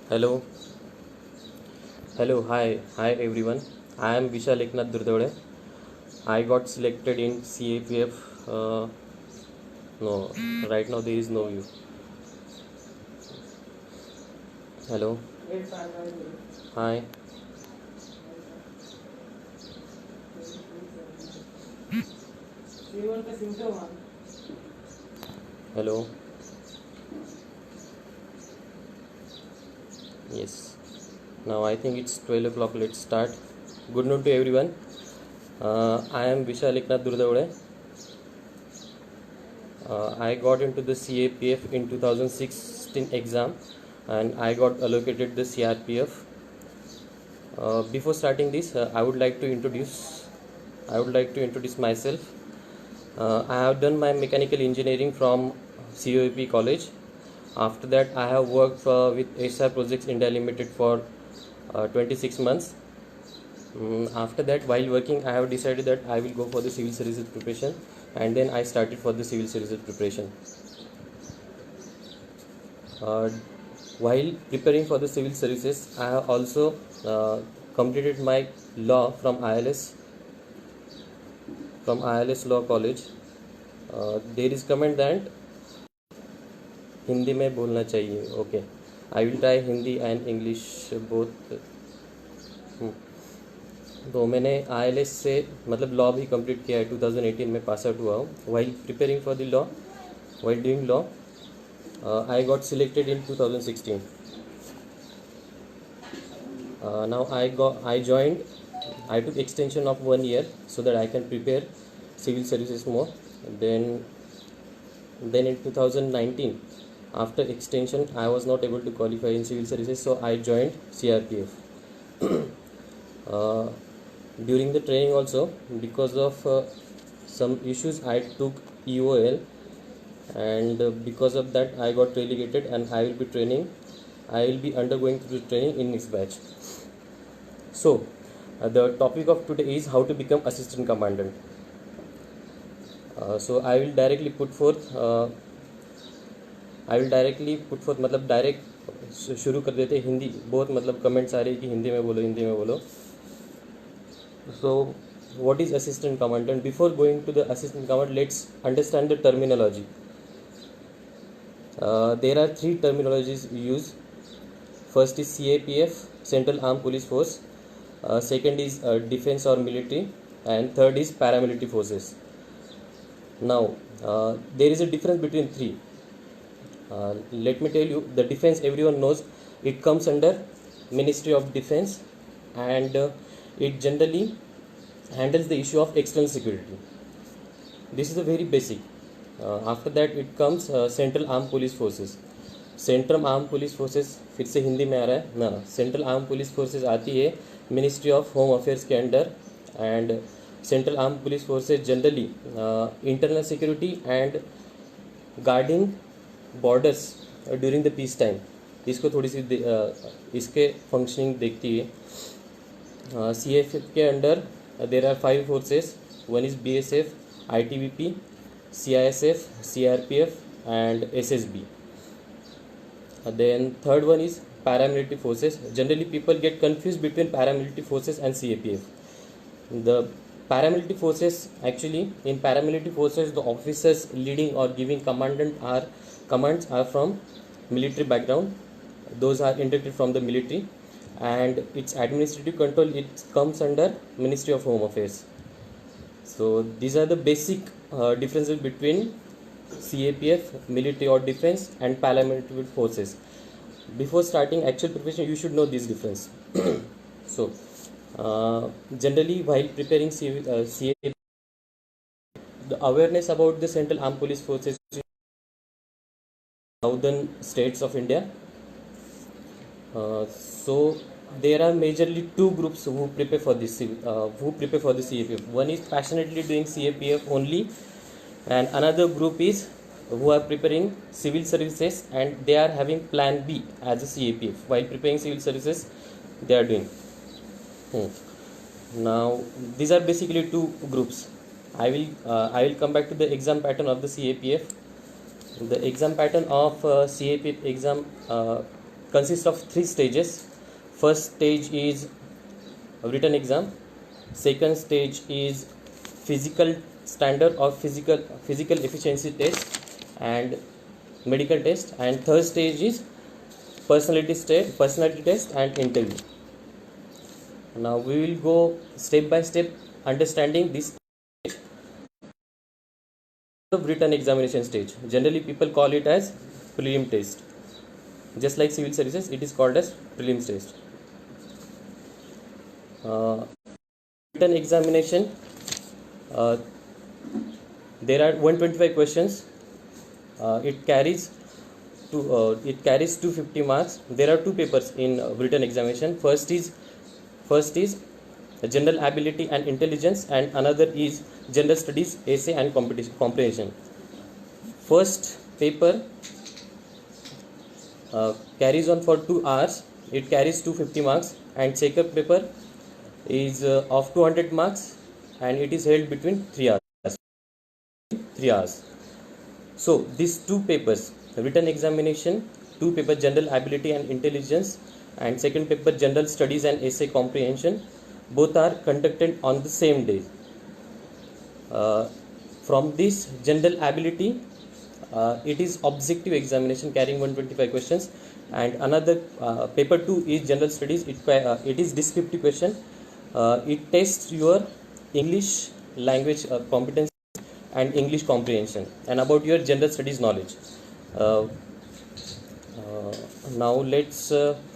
Hello, hello, hi everyone. I am Vishal Eknath Durdode. I got selected in CAPF. No, right now there is no view. Hello, hi, hello, yes. Now I think it's 12 o'clock. Let's start. Good noon to everyone. I am Vishal Eknath Durdode. I got into the CAPF in 2016 exam and I got allocated the CRPF. Before starting this, I would like to introduce myself. I have done my mechanical engineering from COEP college. After that, I have worked with SR Projects India Limited for 26 months. After that, while working, I have decided that I will go for the civil services preparation, and then I started for the civil services preparation. While preparing for the civil services, I have also completed my law from ILS Law College. There is comment that Hindi में बोलना चाहिए. Okay, I will try Hindi and English both. तो मैंने ILS से मतलब law भी complete किया है. 2018 में पास आउट हुआ हूँ. While preparing for the law, while doing law, I got selected in 2016. Now I joined. I took extension of 1 year so that I can prepare civil services more. Then in 2019, after extension, I was not able to qualify in civil services, so I joined CRPF. During the training also, because of some issues, I took EOL, and because of that I got relegated, and I will be undergoing through training in next batch. So the topic of today is how to become assistant commandant. So I will directly put forth मतलब direct शुरू कर देते. हिंदी बहुत मतलब comments आ रही है कि हिंदी में बोलो. So what is assistant commandant? Before going to the assistant commandant, let's understand the terminology. There are 3 terminologies we use. First is CAPF, Central Armed Police Force. Second is defense or military, and third is paramilitary forces. Now there is a difference between 3. Let me tell you, the defense everyone knows, it comes under Ministry of Defense, and it generally handles the issue of external security. This is the very basic. After that it comes Central Armed Police Forces. Central arm police forces फिर से हिंदी में आ रहा है ना. Central arm police forces आती है ministry of home affairs के under, and central arm police forces generally internal security and guarding borders during the peace time, इसको थोड़ी सी इसके फंक्शनिंग देखती है. CAPF के under there are 5 forces. One is BSF, ITBP, CISF, CRPF and SSB. Then third one is paramilitary forces. Generally people get confused between paramilitary forces and CAPF. The paramilitary forces, actually in paramilitary forces the officers leading or giving commands are from military background. Those are inducted from the military, and its administrative control, it comes under Ministry of Home Affairs. So these are the basic differences between CAPF, military or defense, and paramilitary forces. Before starting actual preparation, you should know this difference. So generally while preparing CAPF, the awareness about the Central Armed Police Forces in southern states of India. So there are majorly 2 groups who prepare for this CAPF. One is passionately doing CAPF only, and another group is who are preparing civil services and they are having plan B as a CAPF. While preparing civil services they are doing. Now these are basically 2 groups. I will come back to the exam pattern of the CAPF. The exam pattern of CAPF exam consists of 3 stages. First stage is written exam. Second stage is physical standard or physical efficiency test and medical test, and third stage is personality test and interview. Now we will go step by step understanding this written examination stage. Generally people call it as prelim test. Just like civil services, it is called as prelims test. Written examination, there are 125 questions. It carries 250 marks. There are 2 papers in written examination. First is general ability and intelligence, and another is general studies, essay and comprehension. First paper carries on for 2 hours. It carries 250 marks, and second paper is of 200 marks, and it is held between 3 hours. So these 2 papers, written examination, 2 paper general ability and intelligence, and second paper general studies and essay comprehension, both are conducted on the same day. From this general ability, it is objective examination carrying 125 questions, and another paper 2 is general studies. It is descriptive question. It tests your English language competence and English comprehension, and about your general studies knowledge. Now let's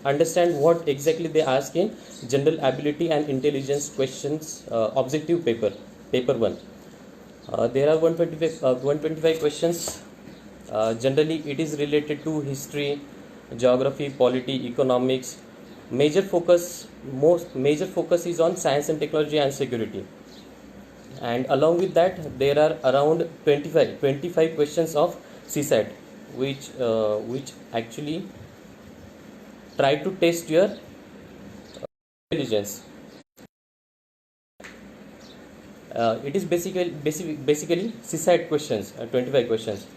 understand what exactly they ask in general ability and intelligence questions, objective paper 1. There are 125 questions. Generally it is related to history, geography, polity, economics. Major focus is on science and technology and security. And along with that, there are around 25 questions of CSAT, which actually try to test your intelligence. It is basically CSAT questions, 25 questions.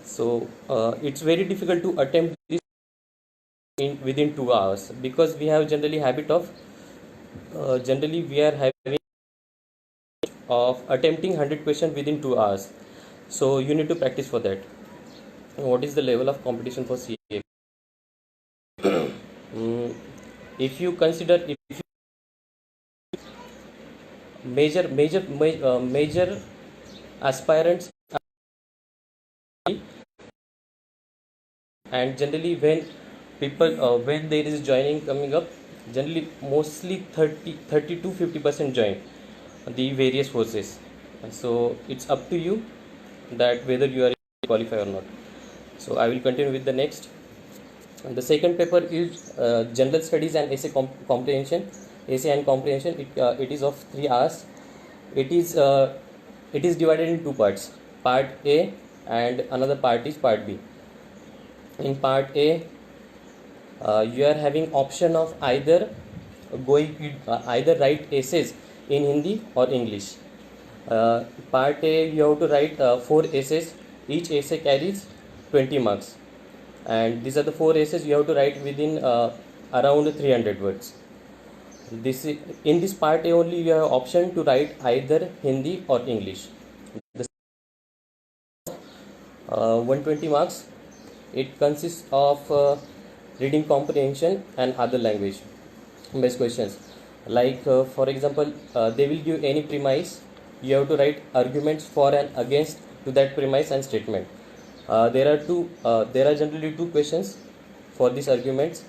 So it's very difficult to attempt this within 2 hours, because we have generally having of attempting 100 questions within 2 hours. So you need to practice for that. What is the level of competition for CA? If you consider major aspirants, and generally when people when there is joining coming up, generally mostly 30 to 50% join the various forces. So it's up to you that whether you are qualified or not. So I will continue with the next. And the second paper is general studies and essay comprehension. Essay and comprehension. It is of 3 hours. It is divided in 2 parts. Part A and another part is part B. In part A, you are having option of either write essays in Hindi or English. Part A, you have to write 4 essays. Each essay carries 20 marks, and these are the 4 essays you have to write within around 300 words. In this part A only you have option to write either Hindi or English. 120 marks. It consists of reading comprehension and other language based questions. Like for example, they will give any premise. You have to write arguments for and against to that premise and statement. There are generally 2 questions for these arguments.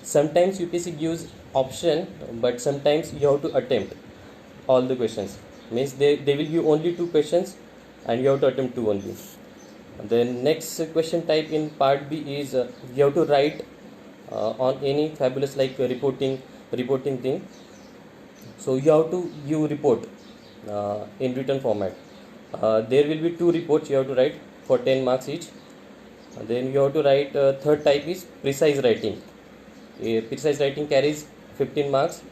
Sometimes UPSC gives option, but sometimes you have to attempt all the questions. Means they will give only 2 questions and you have to attempt 2 only. The next question type in part B is you have to write on any fabulous like reporting thing. So you have to give report in written format. There will be 2 reports you have to write for 10 marks each. And then you have to write third type is precise writing. Precise writing carries 15 marks.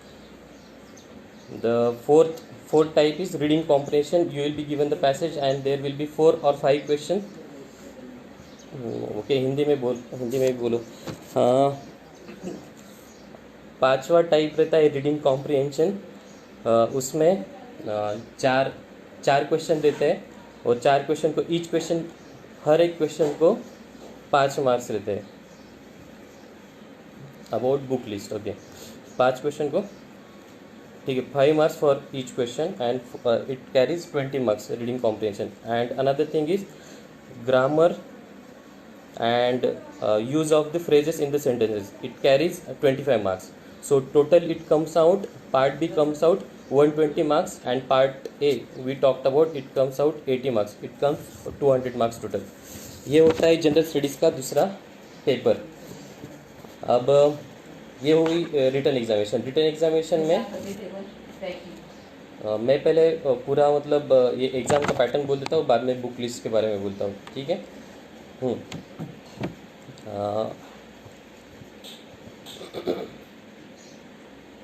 The fourth fourth type is reading comprehension. You will be given the passage and there will be 4 or 5 question. Okay, Hindi में भी बोलो. हाँ, पांचवा type रहता है reading comprehension. उसमें चार question देते हैं और 4 क्वेश्चन को, ईच क्वेश्चन, हर एक क्वेश्चन को 5 मार्क्स रहते हैं. About book list. Okay, 5 question को, ठीक है, 5 marks for each question and it carries 20 marks reading comprehension. And another thing is grammar and use of the phrases in the sentences. It carries 25 marks. So total it comes out, part B comes out 120 marks and part A we talked about, it comes out 80 marks. It comes 200 marks total. ये होता है general studies का दूसरा paper. अब ये हो गई written examination. Written examination में मैं पहले पूरा मतलब ये एग्ज़ाम का पैटर्न बोल देता हूँ, बाद में बुक लिस्ट के बारे में बोलता हूँ. ठीक है.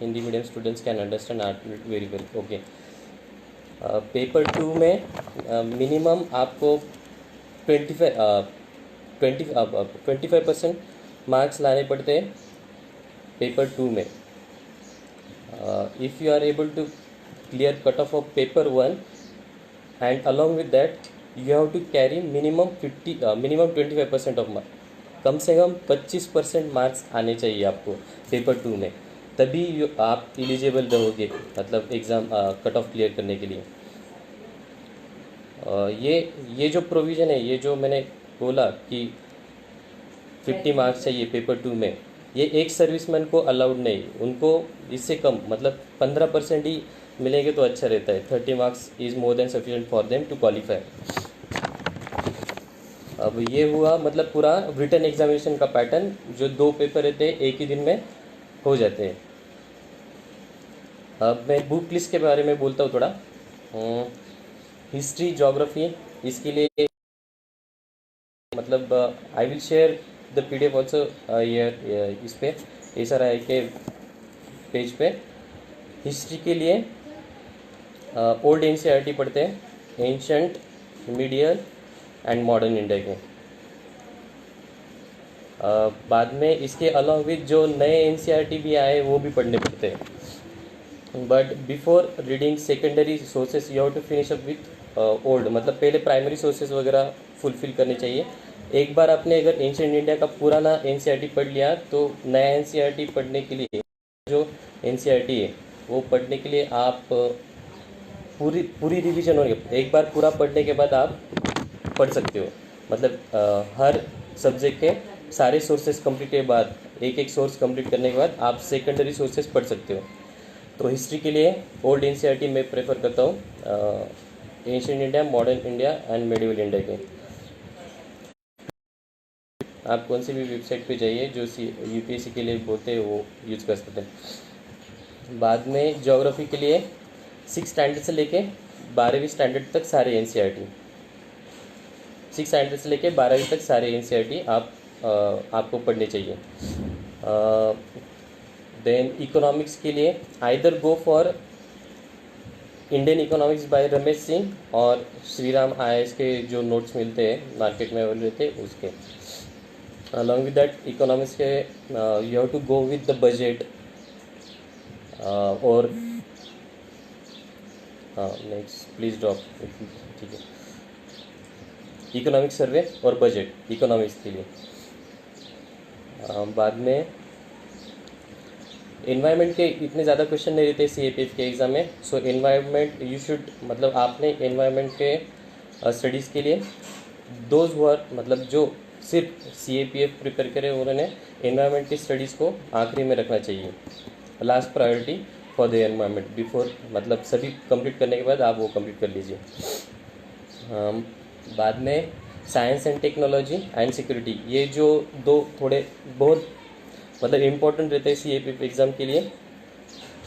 Hindi medium students can understand very well. Okay, paper 2 में मिनिमम आपको 25% मार्क्स लाने पड़ते हैं पेपर 2 में. If you are able to clear cut off of paper 1 and along with that you have to carry minimum 25% of marks. कम से कम 25% marks आने चाहिए आपको पेपर 2 में, तभी आप एलिजिबल रहोगे मतलब एग्ज़ाम कट ऑफ क्लियर करने के लिए. ये जो प्रोविज़न है, ये जो मैंने बोला कि 50 मार्क्स चाहिए पेपर 2 में, ये एक सर्विसमैन को अलाउड नहीं. उनको इससे कम मतलब 15% ही मिलेंगे तो अच्छा रहता है. 30 marks is more than sufficient for them to qualify. अब ये हुआ मतलब पूरा रिटन एग्जामिनेशन का पैटर्न. जो 2 पेपर रहते हैं एक ही दिन में हो जाते हैं. अब मैं बुक लिस्ट के बारे में बोलता हूँ थोड़ा. हिस्ट्री, ज्योग्राफी, इसके लिए मतलब I will share the PDF also year इस पे ऐसा रहा है कि पेज पे. हिस्ट्री के लिए ओल्ड NCERT पढ़ते हैं, ancient, medial and modern India के. बाद में इसके अलॉन्ग विद जो नए NCERT भी आए वो भी पढ़ने पड़ते हैं. But before reading secondary sources you have to finish up with old. मतलब पहले प्राइमरी सोर्सेस वगैरह फुलफिल करने चाहिए. एक बार आपने अगर एंशिएंट इंडिया का पुराना NCERT पढ़ लिया तो नया NCERT पढ़ने के लिए, जो NCERT है वो पढ़ने के लिए आप पूरी रिवीजन होगी. एक बार पूरा पढ़ने के बाद आप पढ़ सकते हो. मतलब हर सब्जेक्ट के सारे सोर्सेज कंप्लीट के बाद, एक सोर्स कंप्लीट करने के बाद आप सेकेंडरी सोर्सेज पढ़ सकते हो. तो हिस्ट्री के लिए ओल्ड NCERT मैं प्रेफर करता हूँ, ancient India, modern India and medieval India के. आप कौन सी भी वेबसाइट पे जाइए जो UPSC के लिए बोलते हैं वो यूज़ कर सकते हैं. बाद में ज्योग्राफी के लिए 6 स्टैंडर्ड से लेके 12वीं स्टैंडर्ड तक सारे NCERT, 6 स्टैंडर्ड से लेके 12वीं तक सारे NCERT आपको पढ़ने चाहिए. देन इकोनॉमिक्स के लिए either go for Indian economics by Ramesh Singh और श्रीराम IAS के जो नोट्स मिलते हैं मार्केट में अवेलेबल रहते हैं उसके. अलॉन्ग विद दैट इकोनॉमिक्स के you have to go with the budget और नेक्स्ट प्लीज ड्रॉप. ठीक है, इकोनॉमिक सर्वे और बजट इकोनॉमिक्स के लिए. बाद में एनवायरनमेंट के इतने ज़्यादा क्वेश्चन नहीं रहते CAPF के एग्ज़ाम में. सो एनवायरनमेंट यू शुड, मतलब आपने एनवायरनमेंट के स्टडीज़ के लिए दोज हुआ मतलब जो सिर्फ CAPF प्रिपेयर करें उन्होंने एनवायरनमेंट की स्टडीज़ को आखिरी में रखना चाहिए. Last priority for the environment. Before मतलब सभी कंप्लीट करने के बाद आप वो कंप्लीट कर लीजिए. बाद में science and technology and security, ये जो 2 थोड़े बहुत मतलब इम्पोर्टेंट रहते हैं CAPF एग्ज़ाम के लिए.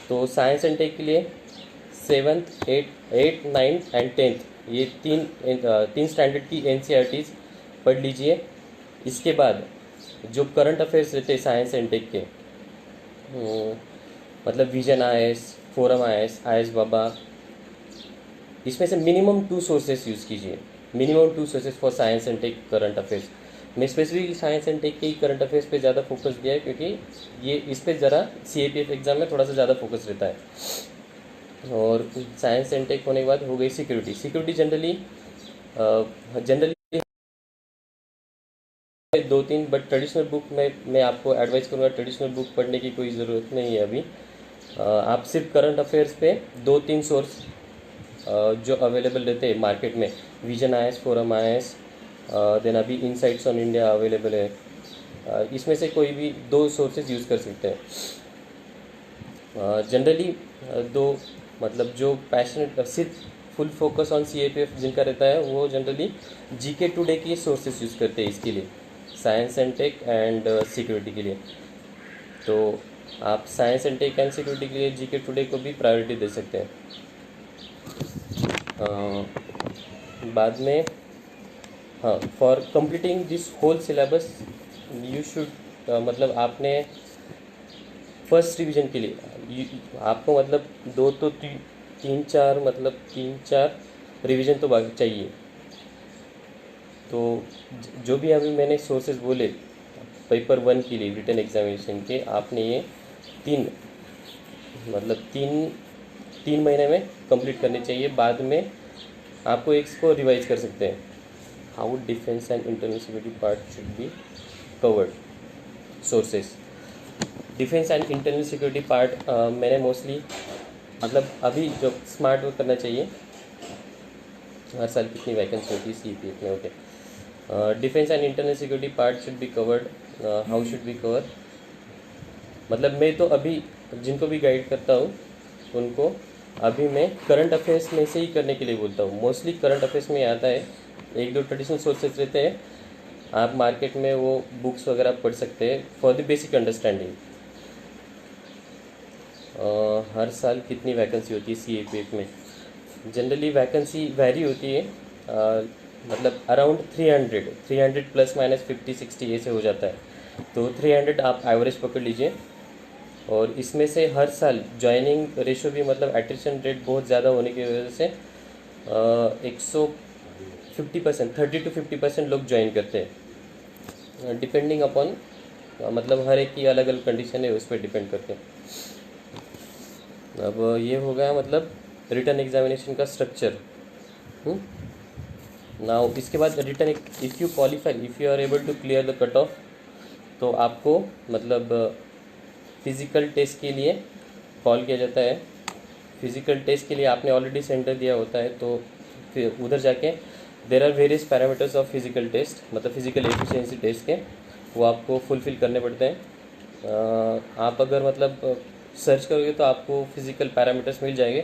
तो साइंस एंड टेक के लिए 7th, 8th, 9th and 10th ये तीन स्टैंडर्ड की NCERTs पढ़ लीजिए. इसके बाद जो करंट अफेयर्स रहते हैं साइंस एंड टेक के, मतलब vision IAS, forum IAS, IAS बाबा, इसमें से मिनिमम 2 सोर्सेस यूज़ कीजिए, minimum 2 sources for science and take current affairs. मैं स्पेसिफिकली साइंस एंड टेक के ही करंट अफेयर्स पे ज़्यादा फोकस दिया है, क्योंकि ये इस पे ज़रा CAPF एग्ज़ाम में थोड़ा सा ज़्यादा फोकस रहता है। और साइंस एंड टेक होने के बाद हो गई security. Security generally 2-3, but traditional book में मैं आपको एडवाइस करूँगा ट्रेडिशनल बुक पढ़ने की कोई ज़रूरत नहीं है अभी। आप सिर्फ करंट अफेयर्स पे 2-3 सोर्स जो अवेलेबल रहते हैं मार्केट में, vision IAS, forum IAS, then अभी इनसाइट्स ऑन इंडिया अवेलेबल है, इसमें से कोई भी 2 सोर्सेज यूज़ कर सकते हैं। जनरली दो, मतलब जो पैशनेट सिर्फ फुल फोकस ऑन CAPF जिनका रहता है, वो जनरली GK टुडे की सोर्सेज यूज़ करते हैं इसके लिए, science and tech and security के लिए। तो आप science and tech and security के लिए GK टुडे को भी प्रायोरिटी दे सकते हैं। बाद में हाँ, for completing this whole syllabus you should, मतलब आपने फर्स्ट रिवीजन के लिए आपको मतलब 3-4 रिवीजन तो बाकी चाहिए। तो जो भी अभी मैंने सोर्सेज बोले पेपर 1 के लिए रिटन एग्जामिनेशन के, आपने ये 3 महीने में कंप्लीट करने चाहिए। बाद में आपको इसको रिवाइज कर सकते हैं। How defence and internal security part should be covered, sources. Defence and internal security part मैंने मोस्टली, मतलब अभी जो स्मार्ट वर्क करना चाहिए, हर साल कितनी वैकेंसी होती है CAPF में, okay. Defence and internal security part should be covered. How should be cover, मतलब मैं तो अभी जिनको भी गाइड करता हूँ उनको अभी मैं करंट अफेयर्स में से ही करने के लिए बोलता हूँ। मोस्टली करंट अफेयर्स में आता है, 1-2 ट्रेडिशनल सोर्सेज रहते हैं, आप मार्केट में वो बुक्स वगैरह पढ़ सकते हैं फॉर द बेसिक अंडरस्टैंडिंग। हर साल कितनी वैकेंसी होती है CAPF में? जनरली वैकेंसी वैरी होती है, मतलब अराउंड 300 प्लस माइनस 50-60 ऐसे हो जाता है। तो 300 आप एवरेज पकड़ लीजिए। और इसमें से हर साल ज्वाइनिंग रेशो भी, मतलब एट्रिशन रेट बहुत ज़्यादा होने की वजह से 150%, 30-50% लोग ज्वाइन करते हैं, डिपेंडिंग अपॉन, मतलब हर एक की अलग अलग कंडीशन है, उस पर डिपेंड करते हैं। अब ये हो गया मतलब रिटन एग्जामिनेशन का स्ट्रक्चर। नाउ इसके बाद written, if you qualify, if you are able to clear the cut off, तो आपको मतलब फिज़िकल टेस्ट के लिए कॉल किया जाता है। फिज़िकल टेस्ट के लिए आपने ऑलरेडी सेंटर दिया होता है, तो फिर उधर जाके there are various parameters of physical test, मतलब फिज़िकल एफिशिएंसी टेस्ट के, वो आपको फुलफ़िल करने पड़ते हैं। आप अगर मतलब सर्च करोगे तो आपको फिज़िकल पैरामीटर्स मिल जाएंगे।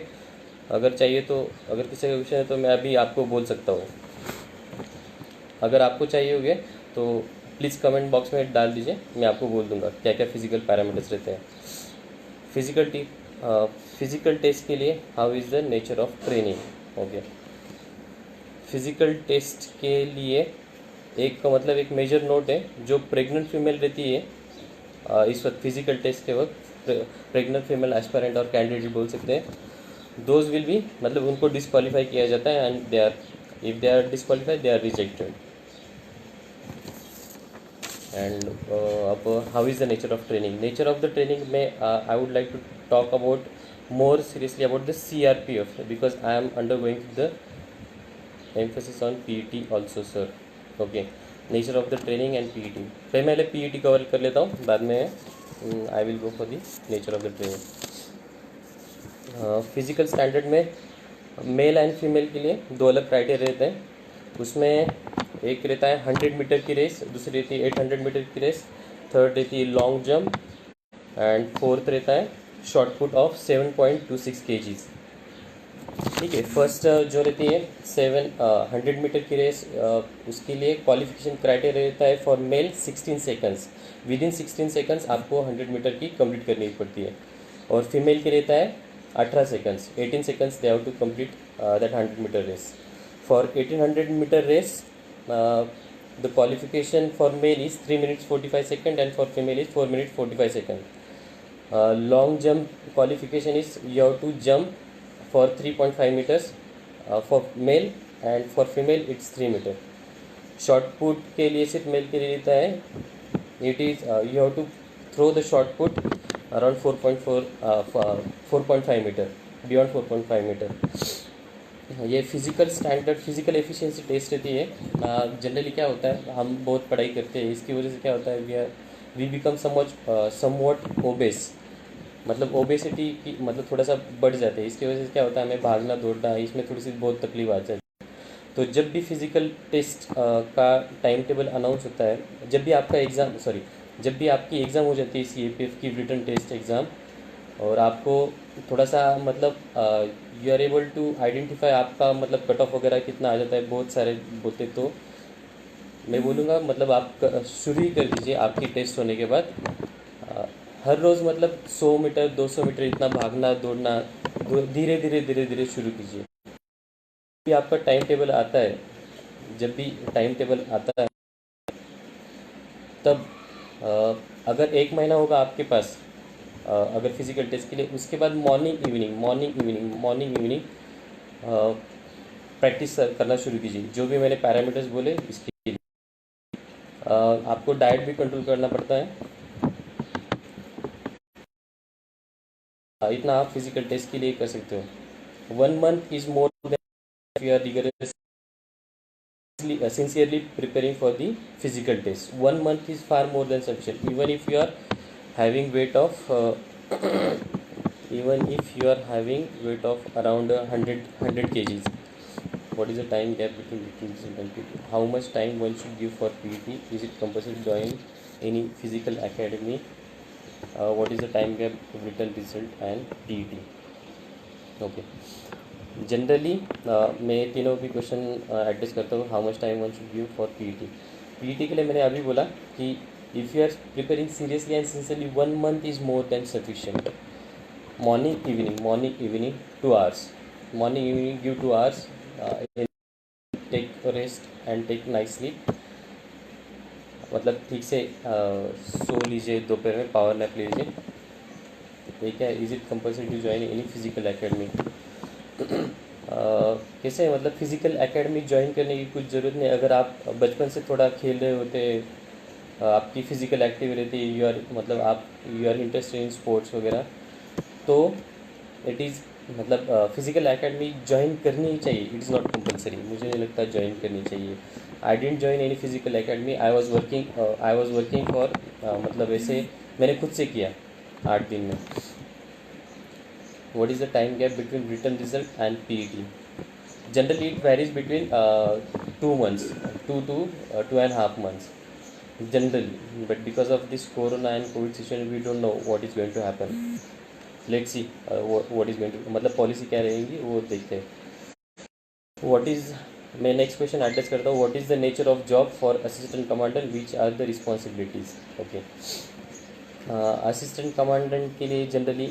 अगर चाहिए तो, अगर किसी का क्वेश्चन है तो मैं अभी आपको बोल सकता हूँ। अगर आपको चाहिए होगे तो प्लीज़ कमेंट बॉक्स में डाल दीजिए, मैं आपको बोल दूंगा क्या क्या फिज़िकल पैरामीटर्स रहते हैं। फिज़िकल टेस्ट के लिए how is the nature of training, okay. Physical test के लिए एक मेजर नोट है, जो प्रेग्नेंट फीमेल रहती है इस वक्त फिज़िकल टेस्ट के वक्त, प्रेग्नेंट फीमेल एस्पायरेंट और कैंडिडेट बोल सकते हैं, दोज विल बी, मतलब उनको डिस्क्वालीफाई किया जाता है, and they are, if they are disqualified they are rejected. And अब how is the nature of training? Nature of the training में I would like to talk about more seriously about the CRPF, because I am undergoing the emphasis on PET also, sir. Okay, nature of the training and PET. पहले PET cover कर लेता हूँ, बाद में I will go for the nature of the training. Physical standard में male and female के लिए 2 अलग क्राइटेरिया रहते हैं। उसमें एक रहता है 100 मीटर की रेस, दूसरी रहती है 800 मीटर की रेस, थर्ड रहती है लॉन्ग जंप, एंड फोर्थ रहता है शॉर्ट पुट ऑफ 7.26 kgs। ठीक है, फर्स्ट जो रहती है 100 मीटर की रेस, उसके लिए क्वालिफिकेशन क्राइटेरिया रहता है for male 16 seconds, with in 16 seconds आपको 100 मीटर की कंप्लीट करनी पड़ती है। और फीमेल के रहता है 18 seconds, 18 seconds they have to complete that 100 metre race. For 1800 metre race the qualification for male is 3 minutes 45 seconds and for female is 4 minutes 45 seconds. Long jump qualification is you have to jump for 3.5 meters for male and for female it's 3 metre. Shot put के लिए सिर्फ male के लिए रहता है. It is you have to throw the shot put around 4.5 metre, beyond 4.5 metre. ये physical standard physical efficiency test रहती है. जनरली क्या होता है, हम बहुत पढ़ाई करते हैं, इसकी वजह से क्या होता है, वी बिकम समवट ओबेस. मतलब ओबेसिटी की मतलब थोड़ा सा बढ़ जाते हैं. इसकी वजह से क्या होता है, हमें भागना दौड़ना इसमें थोड़ी सी बहुत तकलीफ आ जाती है. तो जब भी फिज़िकल टेस्ट का टाइम टेबल अनाउंस होता है, जब भी आपका एग्ज़ाम जब भी आपकी एग्ज़ाम हो जाती है CAPF की रिटन टेस्ट एग्ज़ाम, और आपको थोड़ा सा मतलब you are able to identify आपका मतलब कट ऑफ वगैरह कितना आ जाता है, बहुत सारे बोलते, तो मैं बोलूँगा मतलब आप शुरू ही कर दीजिए आपकी टेस्ट होने के बाद. हर रोज़ मतलब 100 मीटर 200 मीटर इतना भागना दौड़ना धीरे धीरे धीरे धीरे शुरू कीजिए. भी आपका टाइम टेबल आता है, जब भी टाइम टेबल आता है तब अगर 1 महीना होगा आपके पास अगर फिज़िकल टेस्ट के लिए, उसके बाद मॉर्निंग इवनिंग प्रैक्टिस करना शुरू कीजिए. जो भी मैंने पैरामीटर्स बोले इसके लिए आपको डाइट भी कंट्रोल करना पड़ता है. इतना आप फिज़िकल टेस्ट के लिए कर सकते हो. 1 month is more than you are rigorous sincerely preparing for the physical test. 1 month is far more than sufficient. Even if you are having weight of around 100 kgs, what is the time gap between written result and PT? How much time one should give for PT? Is it compulsory to join any physical academy? What is the time gap between written result and PET? Okay. Generally मैं तीनों भी question address करता हूँ. How much time one should give for PET के लिए मैंने अभी बोला कि if you are preparing seriously and sincerely 1 month is more than sufficient. Morning evening 2 hours. Morning evening give 2 hours. Take rest and take night sleep. मतलब ठीक से सो लीजिए, दोपहर में पावर नैप लीजिए. ठीक है. Is it compulsory to join any physical academy? कैसे है, मतलब फिज़िकल एकेडमी ज्वाइन करने की कुछ ज़रूरत नहीं. अगर आप बचपन से थोड़ा खेल रहे होते, आपकी फ़िज़िकल एक्टिव रहती है, you are interested in sports वगैरह, तो इट इज़ मतलब फिज़िकल एकेडमी ज्वाइन करनी ही चाहिए. It is not compulsory. मुझे नहीं लगता ज्वाइन करनी चाहिए. I didn't join any physical academy. I was working for मतलब ऐसे मैंने खुद से किया 8 दिन में. What is the time gap between written result and PET? Generally, it varies between 2 months, 2.5 months. Generally, but because of this Corona and COVID situation, we don't know what is going to happen. Let's see what is going to. मतलब policy क्या रहेगी वो देखते हैं. What is मैं next question address करता हूँ. What is the nature of job for assistant commander? Which are the responsibilities? Okay. Assistant commandant के लिए जनरली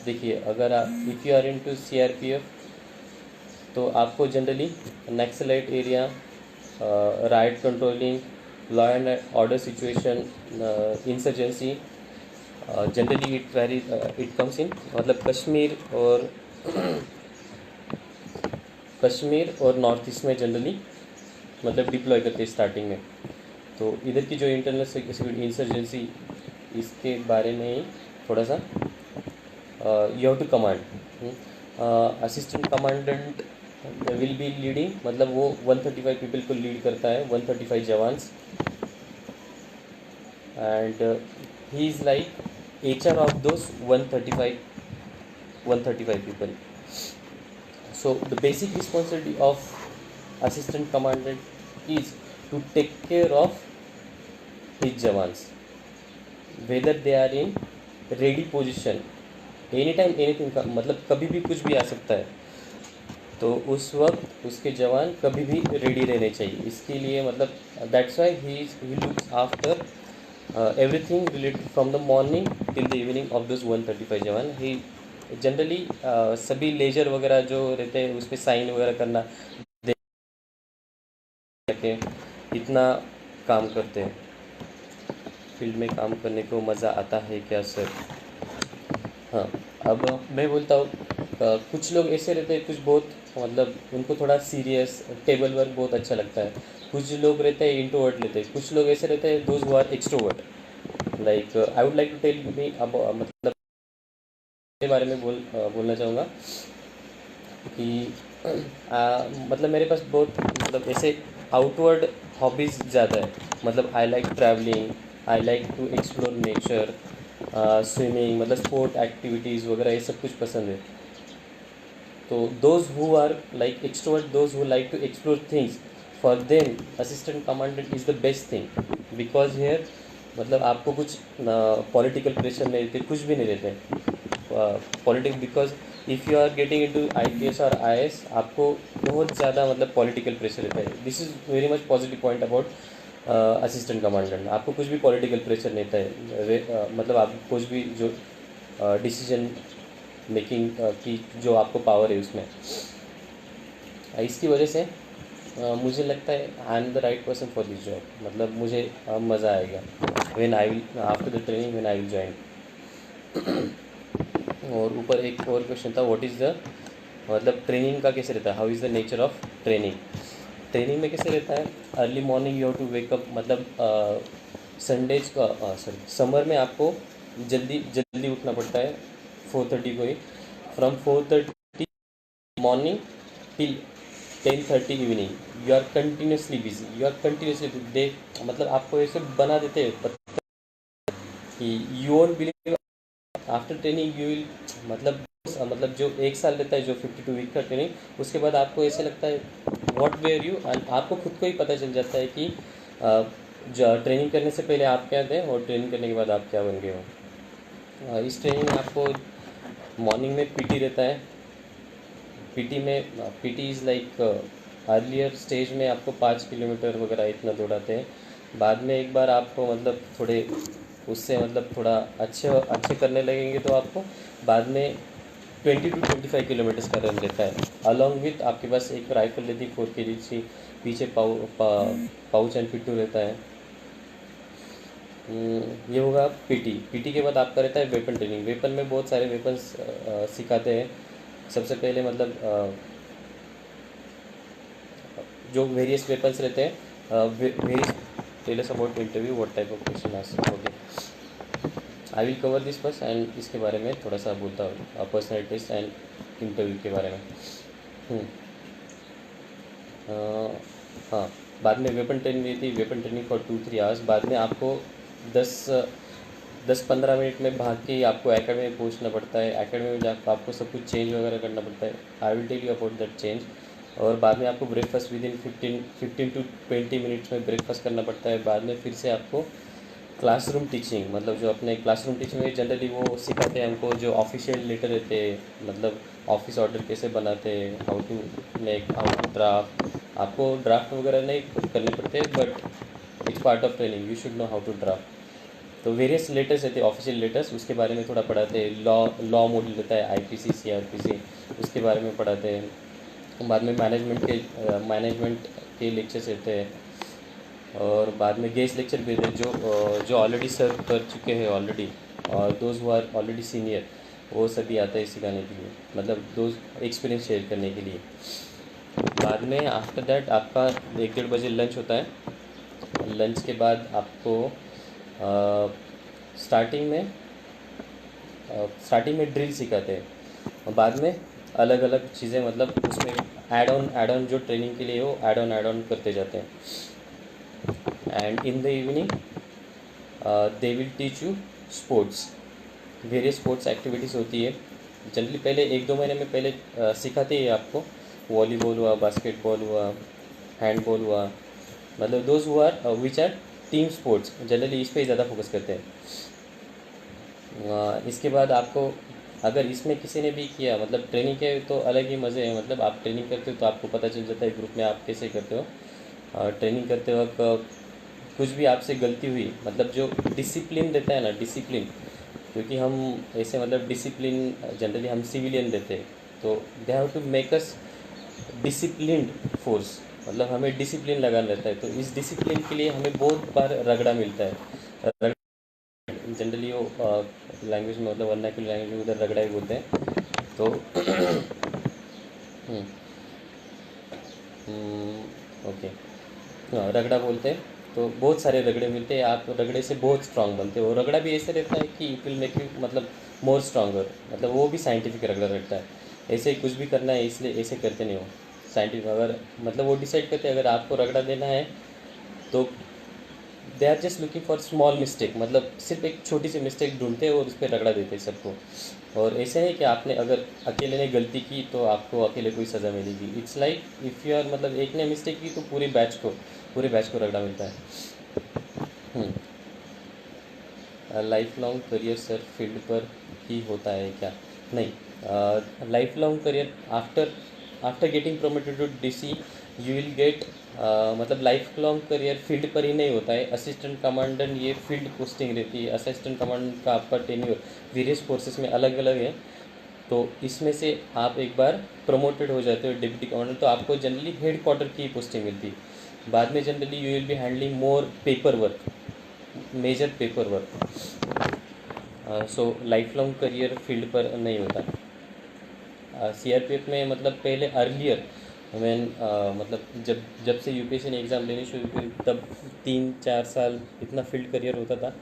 देखिए, अगर आप if you are into CRPF तो आपको generally naxalite area, right controlling, law and order situation, insurgency, generally it comes in मतलब कश्मीर और north east में जनरली मतलब डिप्लॉय करते हैं स्टार्टिंग में. तो इधर की जो इंटरनल सिक्योरिटी इंसर्जेंसी, इसके बारे में ही थोड़ा सा you have to command. Assistant commandant will be leading, मतलब वो 135 पीपल को लीड करता है, 135 jawans, and he is like HR of those 135 people. So the basic responsibility of assistant commandant is to take care of his jawans whether they are in ready position. Any time anything का मतलब कभी भी कुछ भी आ सकता है, तो उस वक्त उसके जवान कभी भी रेडी रहने चाहिए. इसके लिए मतलब that's why he looks after everything related from the morning till the evening of this 135 जवान. ही जनरली सभी लेजर वगैरह जो रहते हैं उस पर साइन वगैरह करना के इतना काम करते हैं. फील्ड में काम करने को मज़ा आता है क्या सर? हाँ, अब मैं बोलता हूँ कुछ लोग ऐसे रहते हैं, कुछ बहुत मतलब उनको थोड़ा सीरियस टेबल वर्क बहुत अच्छा लगता है। कुछ लोग रहते हैं इंट्रोवर्ट रहते हैं, कुछ लोग ऐसे रहते हैं those who are extrovert. Like I would like to tell me अब मतलब के बारे में बोलना चाहूँगा कि मतलब मेरे पास बहुत मतलब ऐसे आउटवर्ड हॉबीज़ ज़्यादा है। मतलब I like travelling, I like to explore nature, swimming, मतलब स्पोर्ट एक्टिविटीज़ वगैरह ये सब कुछ पसंद है। तो those who are like extrovert, those who like to explore things, for them assistant commandant is the best thing. Because here मतलब आपको कुछ पॉलिटिकल प्रेशर नहीं रहते, कुछ भी नहीं रहते politics. Because if you are getting into IPS और आईएएस, आपको बहुत ज़्यादा मतलब पॉलिटिकल प्रेशर रहता है। This is very much positive point about assistant commandant. आपको कुछ भी पॉलिटिकल प्रेशर नहीं रहता है। मतलब आप कुछ भी जो डिसीजन मेकिंग की जो आपको पावर है उसमें, इसकी वजह से मुझे लगता है I am the right person for this job. मतलब मुझे मज़ा आएगा when I will after the training when I will join. और ऊपर एक और क्वेश्चन था, व्हाट इज़ द मतलब ट्रेनिंग का कैसे रहता है, how is the nature of training. Training में कैसे रहता है, early morning you have to wake up. मतलब संडेज का सॉरी समर में आपको जल्दी जल्दी उठना पड़ता है 4:30 को ही। From 4:30 morning till 10:30 evening you are continuously busy, you are continuously they मतलब आपको ऐसे बना देते हैं कि you won't believe after training you will मतलब जो एक साल रहता है, जो 52 वीक का ट्रेनिंग, उसके बाद आपको ऐसे लगता है व्हाट वेयर यू, एंड आपको खुद को ही पता चल जाता है कि जो ट्रेनिंग करने से पहले आप क्या थे और ट्रेनिंग करने के बाद आप क्या बन गए हो। इस ट्रेनिंग में आपको मॉर्निंग में पीटी रहता है। PT is like earlier stage में आपको 5 किलोमीटर वगैरह इतना दौड़ाते हैं। बाद में एक बार आपको मतलब थोड़े उससे मतलब थोड़ा अच्छे अच्छे करने लगेंगे तो आपको बाद में 20 to 25 किलोमीटर्स का रन रहता है। अलॉन्ग विथ आपके पास एक राइफल रहती है 4 kg की, पीछे पाउच एंड पिट्टू रहता है। ये होगा पीटी के बाद आपका रहता है वेपन ट्रेनिंग। वेपन में बहुत सारे वेपन्स सिखाते हैं। सबसे पहले मतलब जो वेरियस वेपन्स रहते हैं, various tell us about interview, what type of question answer. Okay, I will cover this first and इसके बारे में थोड़ा सा बोलता हूँ, पर्सनल टेस्ट एंड इंटरव्यू के बारे में। हाँ, बाद में वेपन ट्रेनिंग रहती है, वेपन ट्रेनिंग फॉर 2-3 आवर्स। बाद में आपको 10-15 मिनट में भाग के आपको एकेडमी में पहुंचना पड़ता है। एकेडमी में जाकर आपको सब कुछ चेंज वगैरह करना पड़ता है। I will tell you about that change. और बाद में आपको breakfast within 15 to 20 minutes में ब्रेकफास्ट करना पड़ता है। बाद में फिर से आपको क्लासरूम टीचिंग, मतलब जो अपने क्लासरूम टीचिंग में जनरली वो सिखाते हैं हमको जो ऑफिशियल लेटर रहते हैं, मतलब ऑफिस ऑर्डर कैसे बनाते हैं, how to make, how to draft. आपको ड्राफ्ट वगैरह नहीं करने पड़ते, but it's part of training, you should know how to draft. तो वेरियस लेटर्स रहते हैं, ऑफिशियल लेटर्स, उसके बारे में थोड़ा पढ़ाते हैं। लॉ मॉड्यूल रहता है, आईपीसी सीआरपीसी, उसके बारे में पढ़ाते हैं। बाद में मैनेजमेंट के लेक्चर्स रहते हैं। और बाद में गेस्ट लेक्चर भी रहते हैं, जो ऑलरेडी सर्व कर चुके हैं ऑलरेडी, और those who are already senior, वो सभी आता है सिखाने के लिए, मतलब दोज एक्सपीरियंस शेयर करने के लिए। बाद में आफ्टर दैट आपका 1-1:30 बजे लंच होता है। लंच के बाद आपको स्टार्टिंग में ड्रिल सिखाते हैं, और बाद में अलग अलग चीज़ें, मतलब उसमें ऐड ऑन जो ट्रेनिंग के लिए हो ऐड ऑन करते जाते हैं। And in the evening they will teach you sports, various sports activities होती है। जनरली पहले 1-2 महीने में पहले सिखाते ही आपको, वॉलीबॉल हुआ, बास्केटबॉल हुआ, हैंडबॉल हुआ, मतलब those who are which are team sports, generally इस पर ज़्यादा फोकस करते हैं। इसके बाद आपको अगर इसमें किसी ने भी किया, मतलब ट्रेनिंग के तो अलग ही मज़े हैं। मतलब आप ट्रेनिंग करते हो तो आपको पता चल जाता है ग्रुप में आप कैसे करते हो। ट्रेनिंग करते वक्त कुछ भी आपसे गलती हुई, मतलब जो डिसिप्लिन देता है ना, डिसिप्लिन, क्योंकि हम ऐसे मतलब डिसिप्लिन जनरली हम सिविलियन देते हैं, तो they have to make us disciplined force, मतलब हमें डिसिप्लिन लगाना रहता है। तो इस डिसिप्लिन के लिए हमें बहुत बार रगड़ा मिलता है। जनरली वो लैंग्वेज में, मतलब वर्नाक्युलर लैंग्वेज में उधर रगड़ा ही बोलते हैं। तो ओके, हाँ, रगड़ा बोलते हैं। तो बहुत सारे रगड़े मिलते हैं, आप रगड़े से बहुत स्ट्रांग बनते हो। और रगड़ा भी ऐसे रहता है कि इट विल मेक यू मतलब मोर स्ट्रांगर, मतलब वो भी साइंटिफिक रगड़ा रहता है। ऐसे ही कुछ भी करना है इसलिए ऐसे करते नहीं हो साइंटिफिक, अगर मतलब वो डिसाइड करते हैं अगर आपको रगड़ा देना है तो they are just looking for small mistake, मतलब सिर्फ एक छोटी सी मिस्टेक ढूंढते हैं और उस पर रगड़ा देते हैं सबको। और ऐसे है कि आपने अगर अकेले ने गलती की तो आपको अकेले कोई सज़ा मिलेगी। It's like if you are मतलब एक ने मिस्टेक की तो पूरे बैच को रगड़ा मिलता है। Life long career sir field पर ही होता है क्या? नहीं, life long career after after getting promoted to DC you will get, मतलब लाइफ लॉन्ग करियर फील्ड पर ही नहीं होता है। असिस्टेंट कमांडेंट ये फील्ड पोस्टिंग रहती है। असिस्टेंट कमांडेंट का आपका टेन्योर वेरियस फोर्सेस में अलग अलग है। तो इसमें से आप एक बार प्रमोटेड हो जाते हो डिप्टी कमांडेंट तो आपको जनरली हेड क्वार्टर की पोस्टिंग मिलती है। बाद में generally you will be handling more paper work, major paper work. So life long career field पर नहीं होता। सीआरपीएफ में मतलब पहले अर्लियर मैन मतलब जब से यूपीएससी ने एग्ज़ाम लेनी शुरू की तब 3-4 साल इतना फील्ड करियर होता था।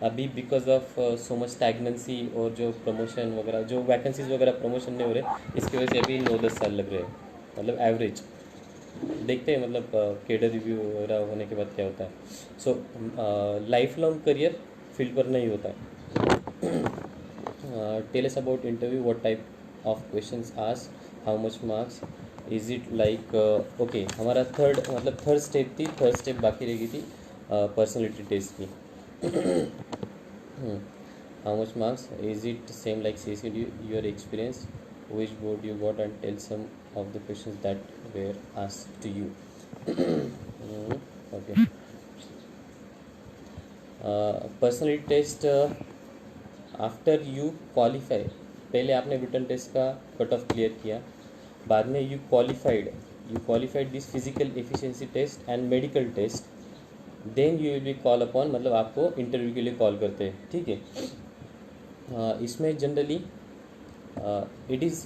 अभी because of so much stagnancy और जो प्रमोशन वगैरह जो वैकेंसीज वगैरह प्रमोशन नहीं हो रहे, इसकी वजह से अभी 9-10 साल लग रहे हैं, मतलब एवरेज। देखते हैं मतलब केडर रिव्यू वगैरह होने के बाद क्या होता है। सो लाइफ लॉन्ग करियर फील्ड पर नहीं होता है। Tell us about interview. What type of questions asked? How much marks? Is it like okay, हमारा थर्ड स्टेप थी, थर्ड स्टेप बाकी रह गई थी पर्सनैलिटी टेस्ट की। How much marks? Is it same like CSE? Your experience? Which board you got and tell some of the questions that were asked to you. Okay. Personality test after you qualify, पहले आपने written test का cut off clear किया, बाद में you qualified this physical efficiency test and medical test, then you will be call upon, मतलब आपको interview के लिए कॉल करते हैं, ठीक है। इसमें generally it is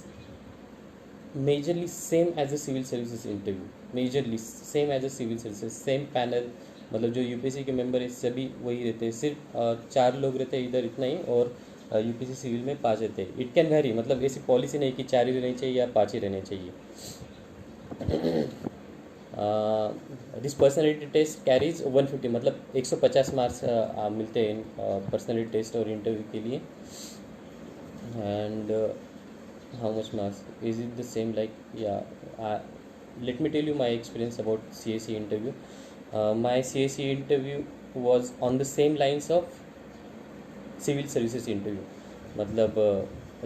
majorly same as a civil services interview, majorly same as a civil services, same panel, मतलब जो यूपीएससी के मेंबर है सभी वही रहते हैं, सिर्फ 4 लोग रहते हैं इधर इतना ही, और यूपीएससी सिविल में 5 रहते हैं। इट कैन वेरी, मतलब ऐसी पॉलिसी नहीं कि 4 ही रहने चाहिए या 5 ही रहने चाहिए। दिस पर्सनैलिटी टेस्ट कैरीज 150, मतलब 150 मार्क्स मिलते हैं पर्सनैलिटी टेस्ट और इंटरव्यू के लिए। And how much marks? Is it the same like, yeah, let me tell you my experience about CSE interview. My CSE interview was on the same lines of civil services interview, मतलब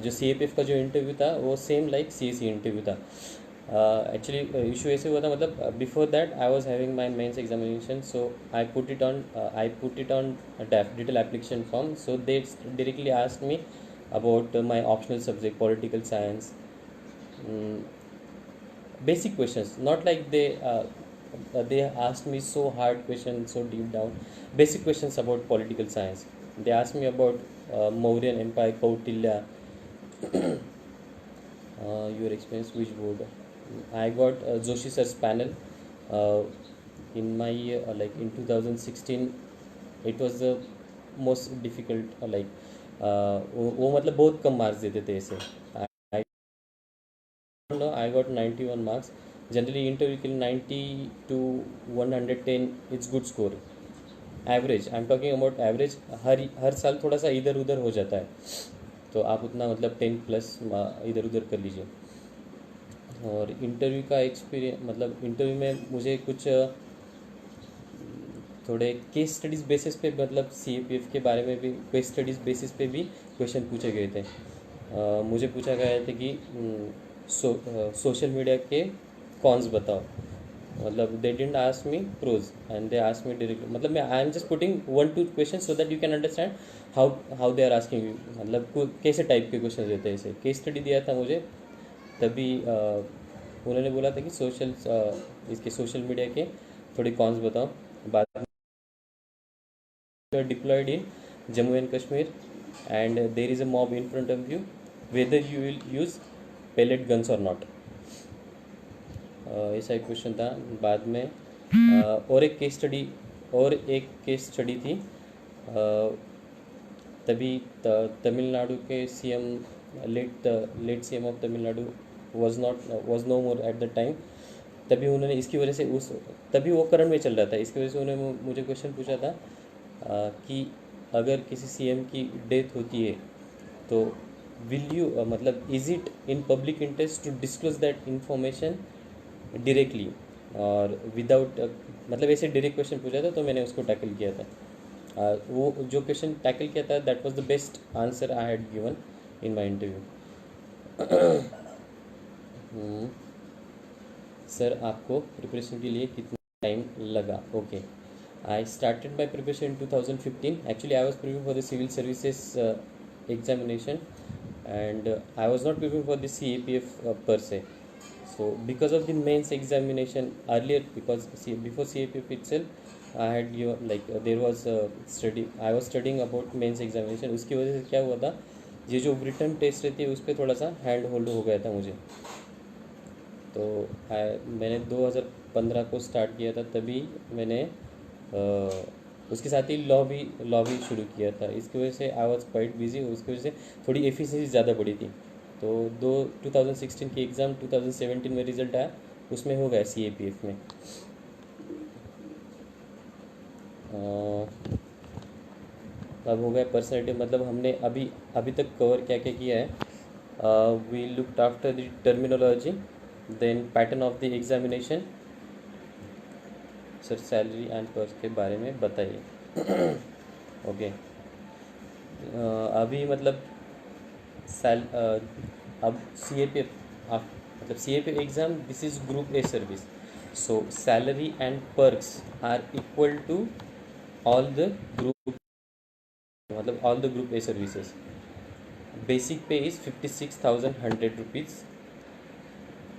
जो CAPF का जो interview था वो same like CSE interview था। Actually issue ऐसे हुआ था, मतलब before that I was having my mains examination, so I put it on detail application form, so they directly asked me about my optional subject political science, basic questions, not like they asked me so hard questions so deep down, basic questions about political science. They asked me about Mauryan Empire, Kautilya. Your experience, which board? I got Joshi sir's panel in my like in 2016. It was the most difficult वो मतलब बहुत कम marks देते थे ऐसे। I got 91 marks. Generally interview के लिए 90 to 110 it's good score, average I am talking about average. हर साल थोड़ा सा इधर उधर हो जाता है, तो आप उतना मतलब 10+ इधर उधर कर लीजिए। और इंटरव्यू का एक्सपीरियंस, मतलब इंटरव्यू में मुझे कुछ थोड़े केस स्टडीज़ बेसिस पे, मतलब CAPF के बारे में भी केस स्टडीज़ बेसिस पे भी क्वेश्चन पूछे गए थे। मुझे पूछा गया था कि सोशल मीडिया के कॉन्स बताओ, मतलब they didn't ask me pros and they ask me directly, मतलब मैं I am just putting 1-2 question so that you can understand how they are asking you, मतलब कैसे टाइप के क्वेश्चन रहते हैं। ऐसे केस स्टडी दिया था मुझे, तभी उन्होंने बोला था कि इसके सोशल मीडिया के थोड़े कॉन्स बताओ। बाद deployed in Jammu and Kashmir and there is a mob in front of you, whether you will use pellet guns or not? ऐसा एक क्वेश्चन था। बाद में और एक केस स्टडी थी। तभी तमिलनाडु के CM, late CM of Tamil Nadu was no more at the time. तभी उन्होंने इसकी वजह से तभी वो करंट में चल रहा था, इसकी वजह से उन्होंने मुझे क्वेश्चन पूछा था कि अगर किसी सीएम की डेथ होती है तो विल यू मतलब is it in public interest to disclose that information directly और विदाउट, मतलब ऐसे डायरेक्ट क्वेश्चन पूछा था, तो मैंने उसको टैकल किया था। वो जो क्वेश्चन टैकल किया था that was the best answer I had given in my interview. Sir आपको प्रिपरेशन के लिए कितना टाइम लगा? Okay, I started my preparation in 2015. Actually I was preparing for the civil services examination, and I was not preparing for the CAPF per se. So because of the mains examination earlier, because before CAPF itself I had there was study, I was studying about mains examination. उसकी वजह से क्या हुआ था, ये जो written test रहती है उस पर थोड़ा सा हैंड होल्ड हो गया था मुझे। तो मैंने 2015 को स्टार्ट किया था, तभी मैंने उसके साथ ही लॉ भी शुरू किया था। इसकी वजह से आई वॉज क्वाइट बिजी, उसकी वजह से थोड़ी एफिशिएंसी ज़्यादा बढ़ी थी। तो 2016 की एग्ज़ाम 2017 में रिज़ल्ट आया, उसमें हो गया CAPF में। अब हो गया पर्सनैलिटी, मतलब हमने अभी तक कवर क्या क्या किया है। We looked after the terminology, then pattern of the examination. Sir salary and perks के बारे में बताइए। ओके, अभी मतलब अब CAPF मतलब CAPF exam, this is group A service, so salary and perks are equal to all the group, मतलब all the group A services. Basic pay is 56,100 rupees.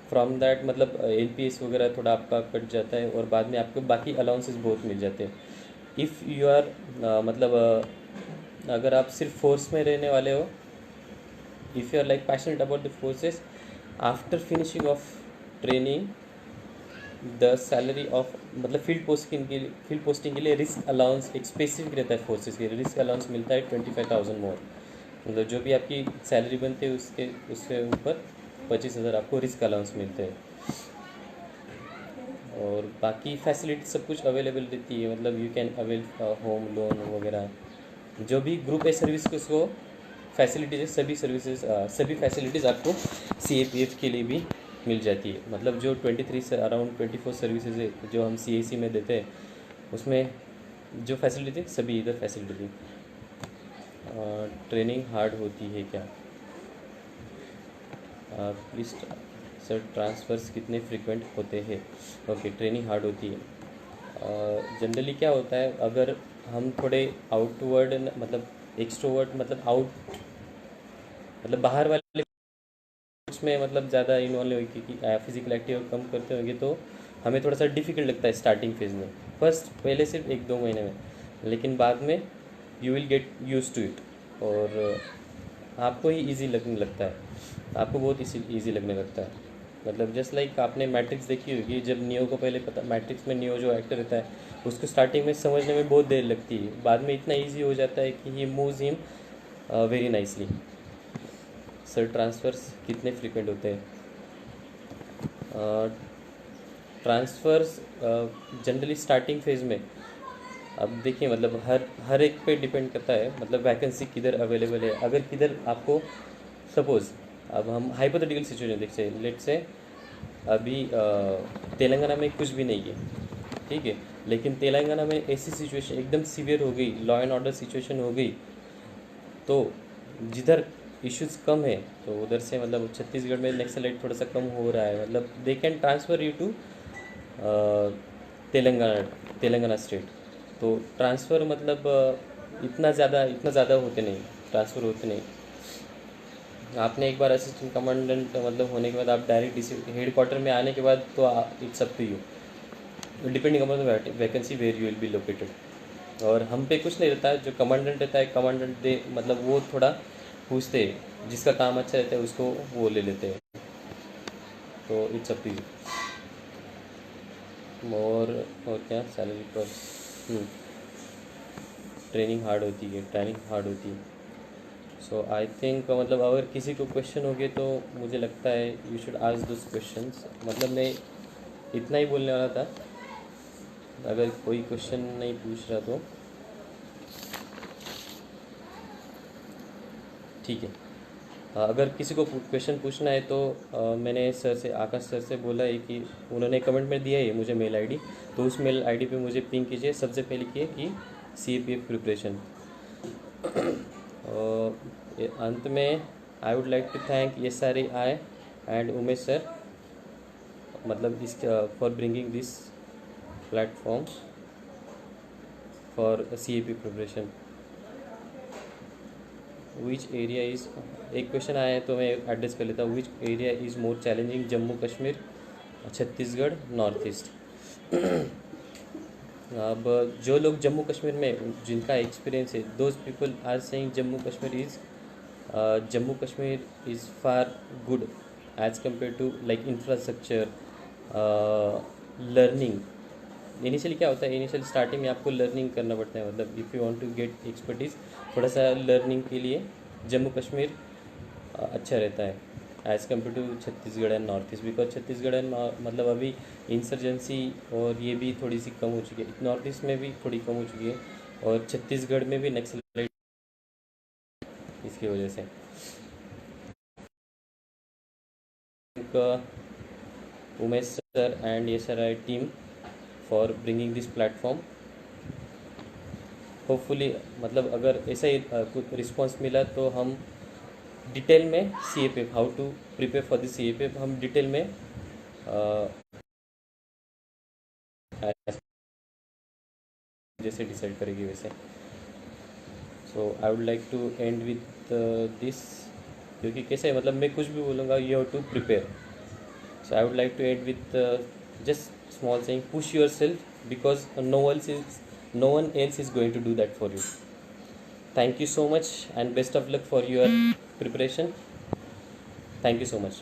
From that मतलब NPS वगैरह थोड़ा आपका cut जाता है, और बाद में आपको बाकी अलाउंसेस बहुत मिल जाते हैं। इफ़ यू आर अगर आप सिर्फ फोर्स में रहने वाले हो, if you are like passionate about the forces, after finishing off training the salary of मतलब फील्ड पोस्टिंग के लिए रिस्क अलाउंस एक स्पेसिफिक रहता है। फोर्सेस के लिए रिस्क अलाउंस मिलता है 25,000 मोर, मतलब जो भी आपकी सैलरी बनती है उसके ऊपर 25,000 आपको रिस्क अलाउंस मिलते हैं। और बाकी फैसिलिटी सब कुछ अवेलेबल रहती है, मतलब you can avail home loan वगैरह, जो भी ग्रुप ए सर्विस को फैसिलिटीज़ है, सभी फैसिलिटीज़ आपको CAPF के लिए भी मिल जाती है। मतलब जो 23 से अराउंड 24 सर्विसेज है जो हम CAC में देते हैं, उसमें जो फैसिलिटी थी सभी इधर फैसिलिटी थी। ट्रेनिंग हार्ड होती है क्या? प्लीज़ सर ट्रांसफ़र्स कितने फ्रीक्वेंट होते हैं? ओके, ट्रेनिंग हार्ड होती है। जनरली क्या होता है, अगर हम थोड़े आउटवर्ड मतलब एक्सट्रोवर्ट मतलब बाहर वाले उसमें मतलब ज़्यादा इन्वॉल्व होगी कि फिजिकल एक्टिविटी कम करते होंगे, तो हमें थोड़ा सा डिफ़िकल्ट लगता है स्टार्टिंग फेज़ में, पहले सिर्फ 1-2 महीने में, लेकिन बाद में you will get use to it, और आपको ही ईजी लगने लगता है, आपको बहुत ईजी लगने लगता है। मतलब जस्ट लाइक आपने मैट्रिक्स देखी होगी, जब नियो को पहले पता, मैट्रिक्स में नियो जो एक्टर रहता है उसको स्टार्टिंग में समझने में बहुत देर लगती है, बाद में इतना ईजी हो जाता है कि he moves him very nicely. Sir transfers कितने फ्रीक्वेंट होते हैं? ट्रांसफ़र्स जनरली स्टार्टिंग फेज़ में, अब देखिए मतलब हर एक पे डिपेंड करता है, मतलब वैकेंसी किधर अवेलेबल है। अगर किधर आपको सपोज़, अब हम हाइपोथेटिकल सिचुएशन देखते हैं, लेट्स से अभी तेलंगाना में कुछ भी नहीं है, ठीक है, लेकिन तेलंगाना में ऐसी सिचुएशन एकदम सीवियर हो गई, लॉ एंड ऑर्डर सिचुएशन हो गई, तो जिधर इश्यूज़ कम है तो उधर से मतलब छत्तीसगढ़ में नक्सलाइट थोड़ा सा कम हो रहा है, मतलब they can transfer you to Telangana state. तो ट्रांसफ़र मतलब इतना ज़्यादा होते नहीं, ट्रांसफ़र होते नहीं। आपने एक बार असिस्टेंट कमांडेंट मतलब होने के बाद आप डायरेक्ट हेड क्वार्टर में आने के बाद तो it's up to you, depending upon the vacancy where you will be located. और हम पे कुछ नहीं रहता है, जो कमांडेंट रहता है कमांडेंट दे मतलब वो थोड़ा पूछते हैं, जिसका काम अच्छा रहता है उसको वो ले लेते हैं। तो इट्स अप टू यू। मोर और क्या सैलरी पर ट्रेनिंग हार्ड होती है, सो आई थिंक मतलब अगर किसी को क्वेश्चन हो गए तो मुझे लगता है you should ask this questions. मतलब मैं इतना ही बोलने वाला था, अगर कोई क्वेश्चन नहीं पूछ रहा तो ठीक है। अगर किसी को क्वेश्चन पूछना है तो मैंने सर से, आकाश सर से बोला है कि उन्होंने कमेंट में दिया है मुझे मेल आईडी, तो उस मेल आईडी पे मुझे पिंग कीजिए। सबसे पहले किए कि CAPF प्रिपरेशन। अंत में I would like to thank SRAI and Umesh sir, मतलब इस for bringing this platform for CAP preparation. Which area is, एक क्वेश्चन आया है तो मैं एड्रेस कर लेता हूँ। Which area is more challenging, Jammu Kashmir, Chhattisgarh, north east. अब जो लोग जम्मू कश्मीर में जिनका एक्सपीरियंस है, those people are saying Jammu Kashmir is far good as compare to like infrastructure, learning. Initially क्या होता है, इनिशियल स्टार्टिंग में आपको लर्निंग करना पड़ता है, मतलब if you want to get expertise, थोड़ा सा लर्निंग के लिए जम्मू कश्मीर अच्छा रहता है as compare to Chhattisgarh and north east. Because Chhattisgarh and मतलब अभी इंसर्जेंसी और ये भी थोड़ी सी कम हो चुकी है, नॉर्थ ईस्ट में भी थोड़ी कम हो चुकी है, और छत्तीसगढ़ में भी नक्सलाइट इसकी वजह से। Umesh sir and SRI team for bringing this platform. Hopefully मतलब अगर ऐसा ही कुछ रिस्पॉन्स मिला तो हम डिटेल में CAPF, how to prepare for the CAPF, हम डिटेल में जैसे डिसाइड करेंगे वैसे। So I would like to end with this, क्योंकि कैसे है, मतलब मैं कुछ भी बोलूँगा, you have to prepare. So I would like to end with just small saying, push yourself because no one else is going to do that for you. Thank you so much and best of luck for your preparation. Thank you so much.